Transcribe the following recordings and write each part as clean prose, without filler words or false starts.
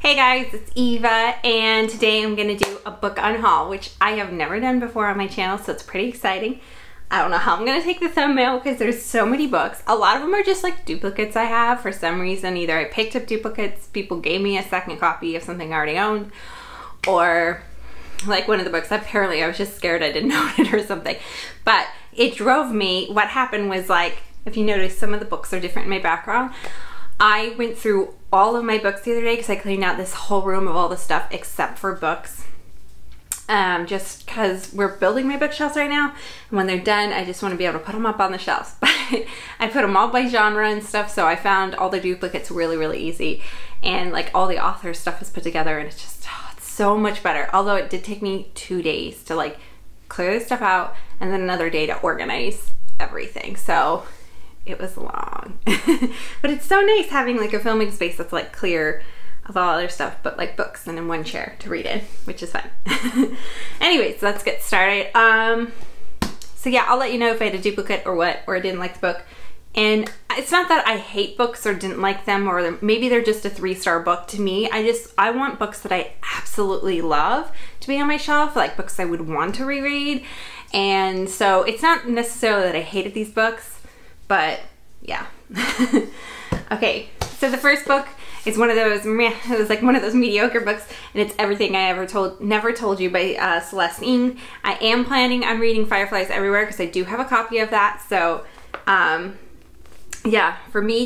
Hey guys, it's Eva, and today I'm gonna do a book unhaul, which I have never done before on my channel, so it's pretty exciting. I don't know how I'm gonna take the thumbnail because there's so many books. A lot of them are just like duplicates I have for some reason. Either I picked up duplicates, people gave me a second copy of something I already owned, or like one of the books, apparently I was just scared I didn't own it or something. But it drove me, what happened was, like, if you notice, some of the books are different in my background. I went through all of my books the other day because I cleaned out this whole room of all the stuff except for books. Just because we're building my bookshelves right now, and when they're done I just want to be able to put them up on the shelves. But I put them all by genre and stuff, so I found all the duplicates really easy, and like all the author stuff is put together, and it's just it's so much better. Although it did take me 2 days to like clear this stuff out and then another day to organize everything, so it was long. But it's so nice having like a filming space that's like clear of all other stuff, but like books and in one chair to read in, which is fun. Anyways, let's get started. So yeah, I'll let you know if I had a duplicate or what, or I didn't like the book. And it's not that I hate books or didn't like them, or maybe they're just a 3-star book to me. I want books that I absolutely love to be on my shelf, like books I would want to reread. And so it's not necessarily that I hated these books, but yeah. Okay, so the first book is one of those, it was like one of those mediocre books, and it's Everything I Never Told You by Celeste Ng. I am planning on reading Fireflies Everywhere because I do have a copy of that, so yeah, for me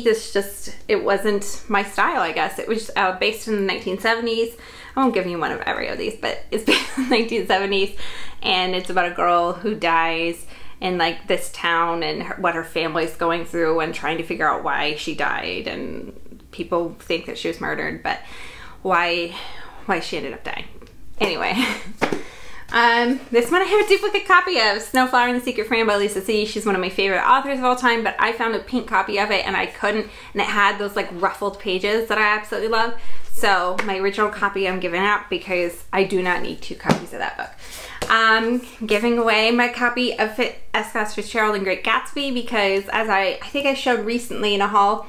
it wasn't my style, I guess. It was based in the 1970s. I won't give you one of every of these, but it's based in the 1970s, and it's about a girl who dies in like this town and what her family's going through and trying to figure out why she died, and people think that she was murdered, but why she ended up dying. Anyway, this one I have a duplicate copy of, Snowflower and the Secret Frame by Lisa C. She's one of my favorite authors of all time, but I found a pink copy of it and I couldn't, and it had those like ruffled pages that I absolutely love. So my original copy I'm giving out because I do not need 2 copies of that book. I'm giving away my copy of S. Scott Fitzgerald and Great Gatsby because, as I think I showed recently in a haul,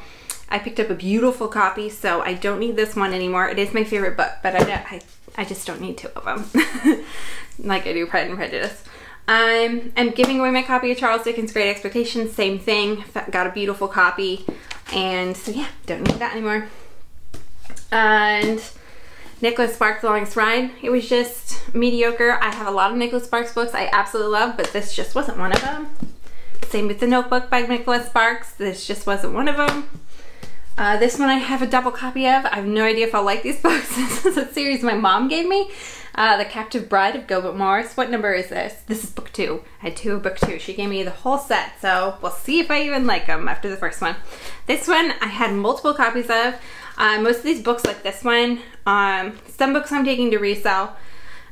I picked up a beautiful copy, so I don't need this one anymore. It is my favorite book, but I just don't need 2 of them like I do Pride and Prejudice. I'm giving away my copy of Charles Dickens' Great Expectations, same thing, got a beautiful copy, and so yeah, don't need that anymore. And Nicholas Sparks' The Longest Ride, it was just mediocre. I have a lot of Nicholas Sparks books I absolutely love, but this just wasn't one of them. Same with The Notebook by Nicholas Sparks, this just wasn't one of them. This one I have a double copy of. I have no idea if I'll like these books. This is a series my mom gave me. The Captive Bride of Gilbert Morris. What number is this? This is book 2. I had 2 of book 2. She gave me the whole set, so we'll see if I even like them after the first one. This one I had multiple copies of. Most of these books, like this one, some books I'm taking to resell,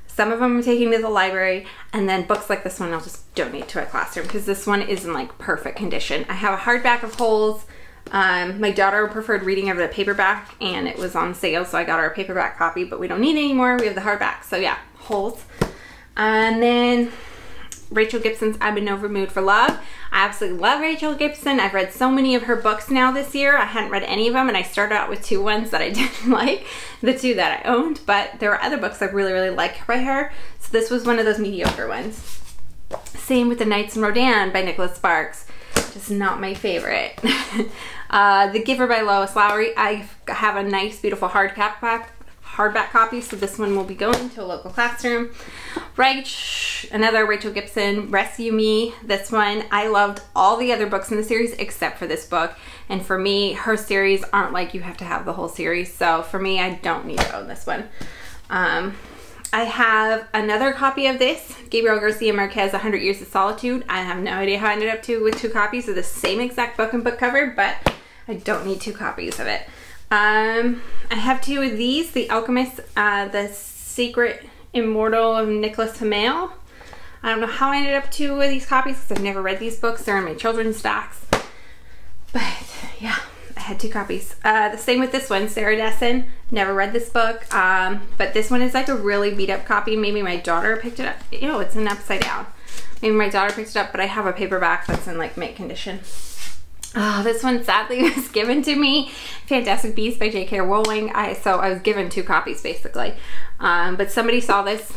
some of them I'm taking to the library, and then books like this one I'll just donate to a classroom because this one is in like perfect condition. I have a hardback of Holes. My daughter preferred reading over the paperback, and it was on sale, so I got her a paperback copy, but we don't need it anymore. We have the hardback, so yeah, Holes. And then Rachel Gibson's I've Been Overmood for Love. I absolutely love Rachel Gibson. I've read so many of her books now this year. I hadn't read any of them, and I started out with 2 ones that I didn't like, the 2 that I owned, but there were other books I really like by her, so this was one of those mediocre ones. Same with The Knights in Rodin by Nicholas Sparks. Just not my favorite. The Giver by Lois Lowry. I have a nice, beautiful hardback copy, so this one will be going to a local classroom. Another Rachel Gibson, Rescue Me. This one, I loved all the other books in the series except for this book, and for me, her series aren't like you have to have the whole series, so for me, I don't need to own this one. I have another copy of this, Gabriel Garcia Marquez, 100 Years of Solitude. I have no idea how I ended up with 2 copies of the same exact book and book cover, but I don't need 2 copies of it. I have 2 of these, The Alchemist, The Secret Immortal of Nicholas Flamel. I don't know how I ended up 2 of these copies because I've never read these books. They're in my children's stacks. But yeah, I had 2 copies. The same with this one, Sarah Dessen. Never read this book, but this one is like a really beat up copy. Maybe my daughter picked it up. Ew, it's an upside down. Maybe my daughter picked it up, but I have a paperback that's in like mint condition. Oh, this one sadly was given to me. Fantastic Beasts by J.K. Rowling. So I was given 2 copies basically. But somebody saw this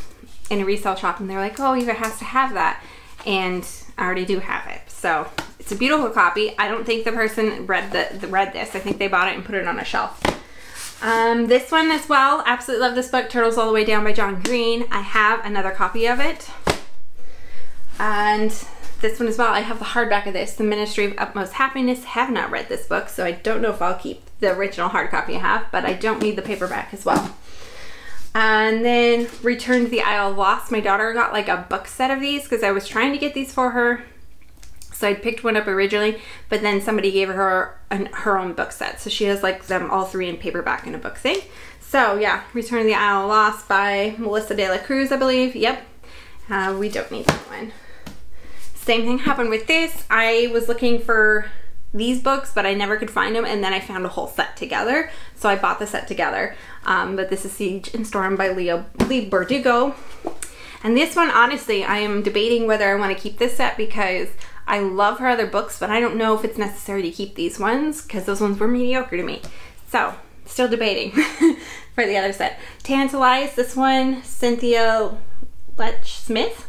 in a resale shop and they're like, oh, Eva has to have that. And I already do have it. So it's a beautiful copy. I don't think the person read this. I think they bought it and put it on a shelf. This one as well. Absolutely love this book, Turtles All the Way Down by John Green. I have another copy of it. And this one as well. I have the hardback of this, The Ministry of Utmost Happiness. Have not read this book, so I don't know if I'll keep the original hard copy I have, but I don't need the paperback as well. And then Return to the Isle of Lost. My daughter got like a book set of these because I was trying to get these for her. So I picked one up originally, but then somebody gave her her own book set. So she has like them all 3 in paperback in a book thing. So yeah, Return to the Isle of Lost by Melissa de la Cruz, I believe. Yep. We don't need that one. Same thing happened with this. I was looking for these books, but I never could find them, and then I found a whole set together. So I bought the set together. But this is Siege and Storm by Lee Berdugo. And this one, honestly, I am debating whether I want to keep this set because I love her other books, but I don't know if it's necessary to keep these ones because those ones were mediocre to me. So, still debating for the other set. Tantalize, this one, Cynthia Letch-Smith.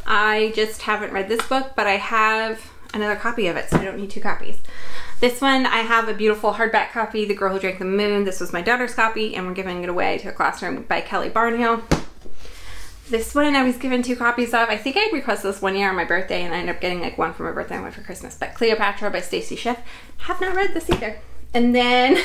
I just haven't read this book, but I have another copy of it, so I don't need 2 copies. This one, I have a beautiful hardback copy, The Girl Who Drank the Moon. This was my daughter's copy, and we're giving it away to a classroom by Kelly Barnhill. This one I was given 2 copies of. I think I requested this one year on my birthday, and I ended up getting like one for my birthday and one for Christmas. But Cleopatra by Stacy Schiff. Have not read this either. And then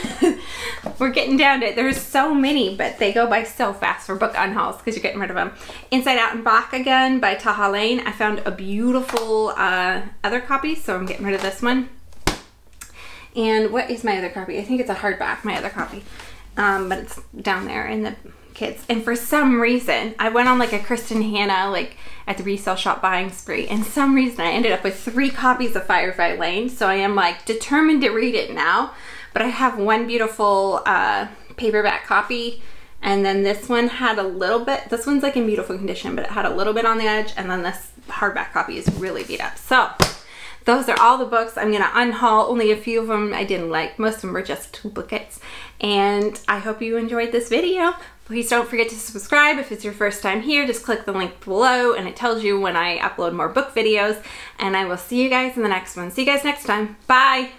we're getting down to it. There's so many, but they go by so fast for book unhauls because you're getting rid of them. Inside Out and Back Again by Taha Lane. I found a beautiful other copy, so I'm getting rid of this one. And what is my other copy? I think it's a hardback, my other copy. But it's down there in the kids. And for some reason, I went on like a Kristen Hanna, like at the resale shop buying spree. And some reason I ended up with 3 copies of Firefly Lane. So I am like determined to read it now. But I have one beautiful paperback copy, and then this one had a little bit, this one's like in beautiful condition, but it had a little bit on the edge, and then this hardback copy is really beat up. So those are all the books I'm gonna unhaul. Only a few of them I didn't like. Most of them were just duplicates. And I hope you enjoyed this video. Please don't forget to subscribe. If it's your first time here, just click the link below and it tells you when I upload more book videos. And I will see you guys in the next one. See you guys next time. Bye.